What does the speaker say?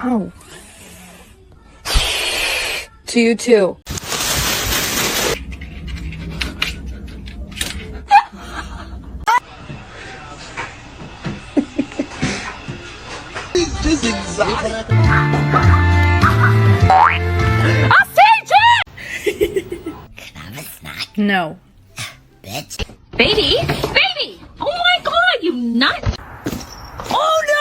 Ow. To you too. Just exotic. I'll say it! Can I have a snack? No. Bitch. Baby? Baby! Oh my god, you nut! Oh no!